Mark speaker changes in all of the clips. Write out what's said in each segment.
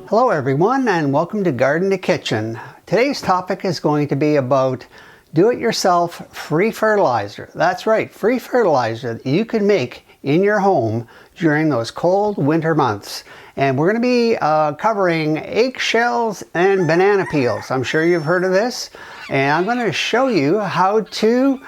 Speaker 1: Hello everyone, and welcome to Garden to Kitchen. Today's topic is going to be about do-it-yourself free fertilizer. That's right, free fertilizer that you can make in your home during those cold winter months. And we're going to be covering eggshells and banana peels. I'm sure you've heard of this. And I'm going to show you how to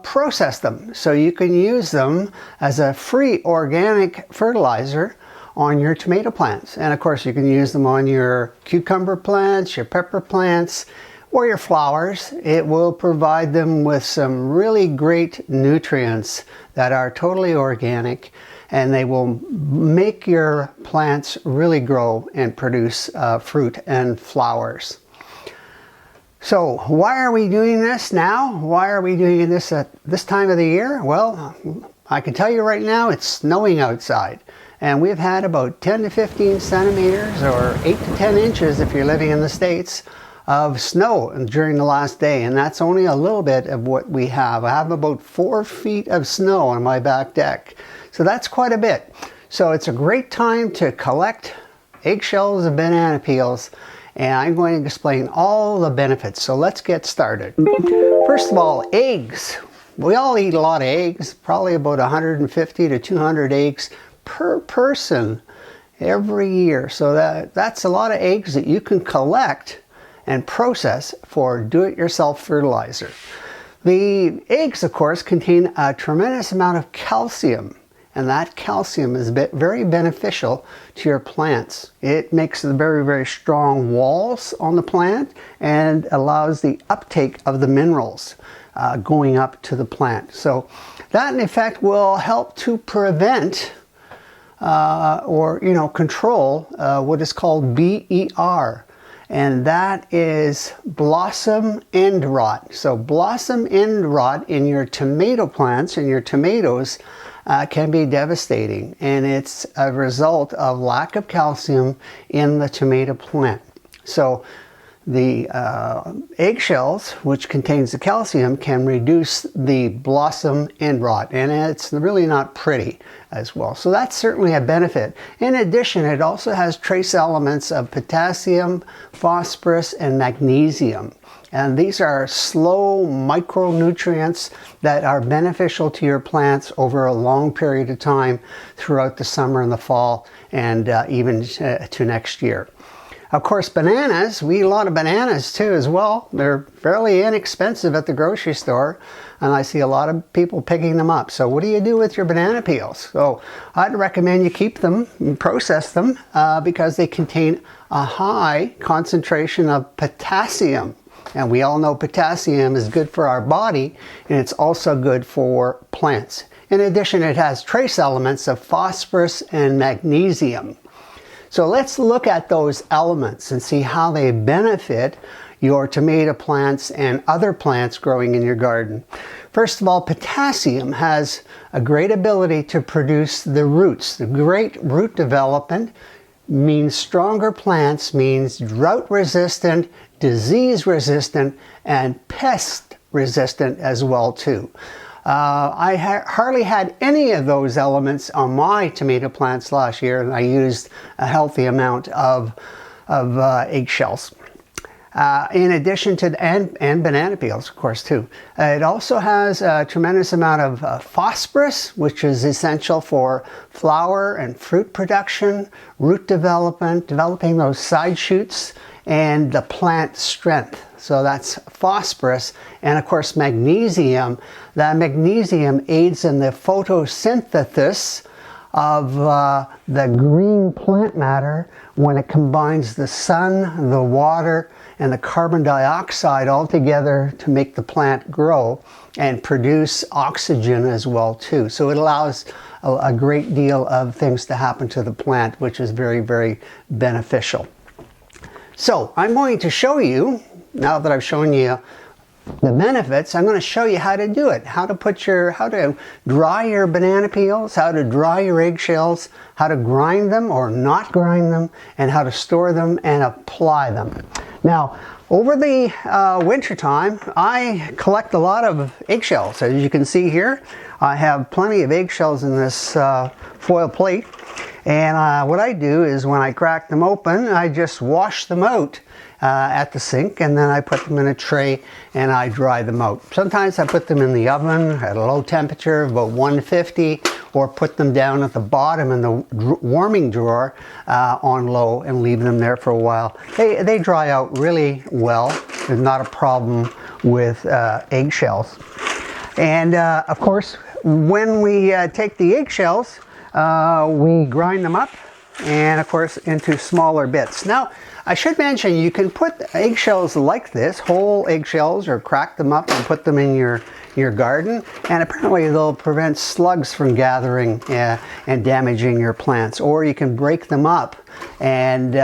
Speaker 1: process them so you can use them as a free organic fertilizer on your tomato plants. And of course you can use them on your cucumber plants, your pepper plants, or your flowers. It will provide them with some really great nutrients that are totally organic, and they will make your plants really grow and produce fruit and flowers. So why are we doing this now? Why are we doing this at this time of the year? Well, I can tell you right now it's snowing outside. And we've had about 10 to 15 centimeters or 8 to 10 inches if you're living in the States of snow during the last day. And that's only a little bit of what we have. I have about 4 feet of snow on my back deck. So that's quite a bit. So it's a great time to collect eggshells and banana peels. And I'm going to explain all the benefits. So let's get started. First of all, eggs. We all eat a lot of eggs, probably about 150 to 200 eggs per person every year. So that's a lot of eggs that you can collect and process for do-it-yourself fertilizer. The eggs, of course, contain a tremendous amount of calcium, and that calcium is very beneficial to your plants. It makes very, very strong walls on the plant and allows the uptake of the minerals going up to the plant. So that in effect will help to prevent or control what is called BER, and that is blossom end rot. So blossom end rot in your tomato plants and your tomatoes can be devastating, and it's a result of lack of calcium in the tomato plant. So the eggshells, which contains the calcium, can reduce the blossom end rot, and it's really not pretty as well. So that's certainly a benefit. In addition, it also has trace elements of potassium, phosphorus, and magnesium. And these are slow micronutrients that are beneficial to your plants over a long period of time throughout the summer and the fall, and even to next year. Of course, bananas, we eat a lot of bananas too as well. They're fairly inexpensive at the grocery store, and I see a lot of people picking them up. So what do you do with your banana peels? So I'd recommend you keep them and process them because they contain a high concentration of potassium. And we all know potassium is good for our body, and it's also good for plants. In addition, it has trace elements of phosphorus and magnesium. So let's look at those elements and see how they benefit your tomato plants and other plants growing in your garden. First of all, potassium has a great ability to produce the roots. The great root development means stronger plants, means drought resistant, disease resistant, and pest resistant as well too. I hardly had any of those elements on my tomato plants last year, and I used a healthy amount of eggshells. In addition to, and banana peels, of course, too. It also has a tremendous amount of phosphorus, which is essential for flower and fruit production, root development, developing those side shoots, and the plant strength. So that's phosphorus. And of course, magnesium. That magnesium aids in the photosynthesis of the green plant matter when it combines the sun, the water, and the carbon dioxide all together to make the plant grow and produce oxygen as well too. So it allows a great deal of things to happen to the plant, which is very, very beneficial. So I'm going to show you, now that I've shown you the benefits, I'm going to show you how to do it, how to dry your banana peels, how to dry your eggshells, how to grind them or not grind them, and how to store them and apply them. Now, over the winter time, I collect a lot of eggshells. As you can see here, I have plenty of eggshells in this foil plate. And what I do is when I crack them open, I just wash them out at the sink, and then I put them in a tray and I dry them out. Sometimes I put them in the oven at a low temperature of about 150, or put them down at the bottom in the warming drawer on low and leave them there for a while. They dry out really well. There's not a problem with eggshells. And of course, when we take the eggshells, we grind them up, and of course into smaller bits. Now, I should mention you can put eggshells like this, whole eggshells, or crack them up and put them in your garden, and apparently they'll prevent slugs from gathering and damaging your plants. Or you can break them up and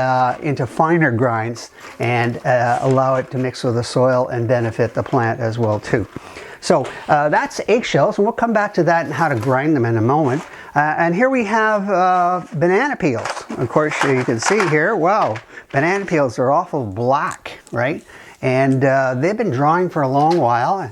Speaker 1: into finer grinds and allow it to mix with the soil and benefit the plant as well too. So that's eggshells, and we'll come back to that and how to grind them in a moment. And here we have banana peels. Of course, you can see here, wow, banana peels are awful black, right? And they've been drying for a long while.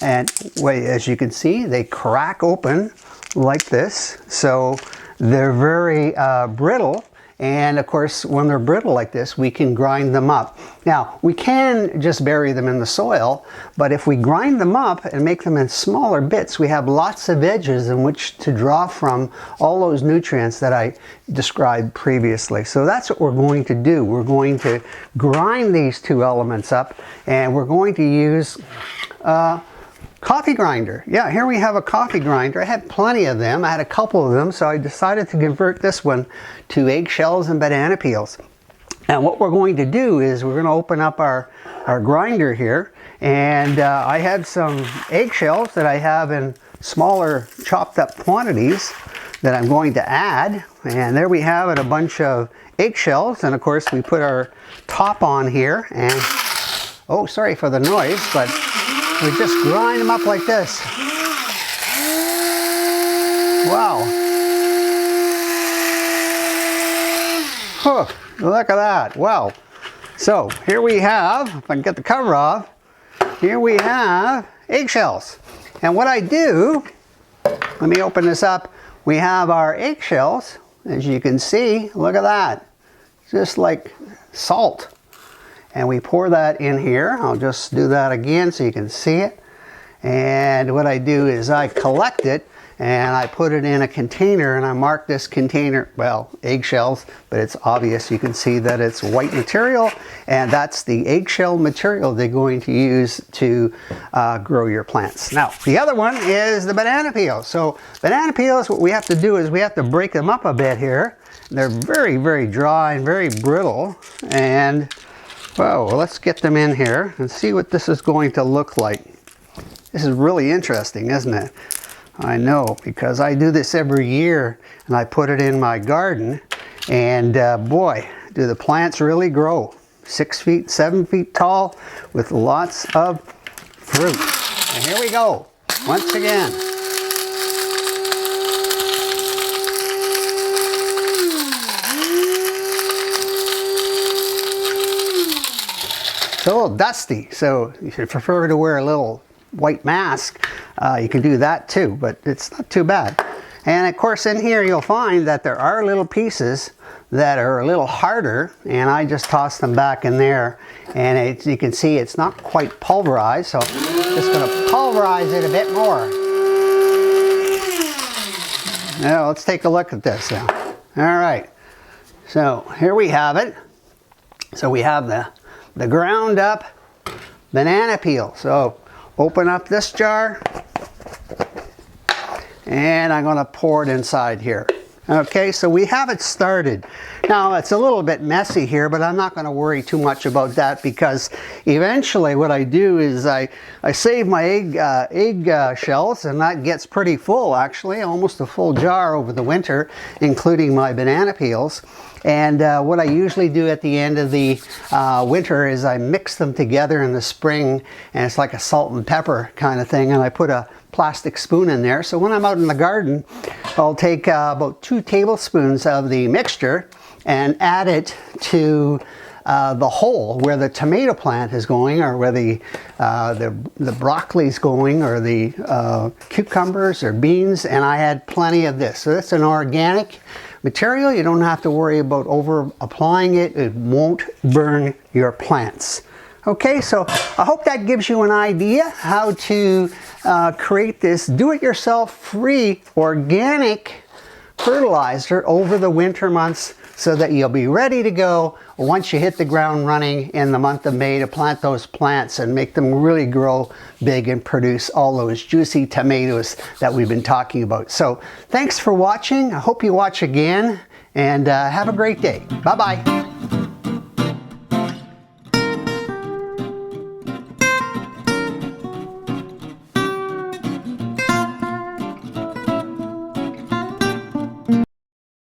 Speaker 1: And as you can see, they crack open like this. So they're very brittle. And of course, when they're brittle like this, we can grind them up. Now, we can just bury them in the soil, but if we grind them up and make them in smaller bits, we have lots of edges in which to draw from all those nutrients that I described previously. So that's what we're going to do. We're going to grind these two elements up, and we're going to use coffee grinder. Yeah, here we have a coffee grinder. I had plenty of them. I had a couple of them, so I decided to convert this one to eggshells and banana peels. And what we're going to do is we're going to open up our grinder here, and I had some eggshells that I have in smaller chopped up quantities that I'm going to add. And there we have it, a bunch of eggshells, and of course we put our top on here, and oh, sorry for the noise, but we just grind them up like this. Wow. Oh, look at that. Wow. So here we have, if I can get the cover off, here we have eggshells. And what I do, let me open this up. We have our eggshells, as you can see. Look at that. Just like salt. And we pour that in here. I'll just do that again so you can see it. And what I do is I collect it and I put it in a container, and I mark this container, well, eggshells, but it's obvious. You can see that it's white material, and that's the eggshell material they're going to use to grow your plants. Now, the other one is the banana peel. So banana peels, what we have to do is we have to break them up a bit here. They're very, very dry and very brittle. And well, let's get them in here and see what this is going to look like. This is really interesting, isn't it? I know, because I do this every year and I put it in my garden, and boy, do the plants really grow. 6 feet, 7 feet tall with lots of fruit. And here we go, once again. It's a little dusty, so if you prefer to wear a little white mask, you can do that too, but it's not too bad. And of course in here you'll find that there are little pieces that are a little harder, and I just toss them back in there, and you can see it's not quite pulverized, so I'm just going to pulverize it a bit more. Now let's take a look at this now. Alright, so here we have it. So we have the ground up banana peel. So open up this jar, and I'm going to pour it inside here. Okay, so we have it started. Now it's a little bit messy here, but I'm not going to worry too much about that, because eventually what I do is I save my egg shells, and that gets pretty full, actually, almost a full jar over the winter, including my banana peels. And what I usually do at the end of the winter is I mix them together in the spring, and it's like a salt and pepper kind of thing, and I put a plastic spoon in there. So when I'm out in the garden, I'll take about 2 tablespoons of the mixture and add it to the hole where the tomato plant is going, or where the broccoli is going, or the cucumbers or beans, and I had plenty of this. So it's an organic material. You don't have to worry about over applying it. It won't burn your plants. Okay, so I hope that gives you an idea how to create this do-it-yourself free organic fertilizer over the winter months so that you'll be ready to go once you hit the ground running in the month of May to plant those plants and make them really grow big and produce all those juicy tomatoes that we've been talking about. So thanks for watching. I hope you watch again and have a great day. Bye-bye.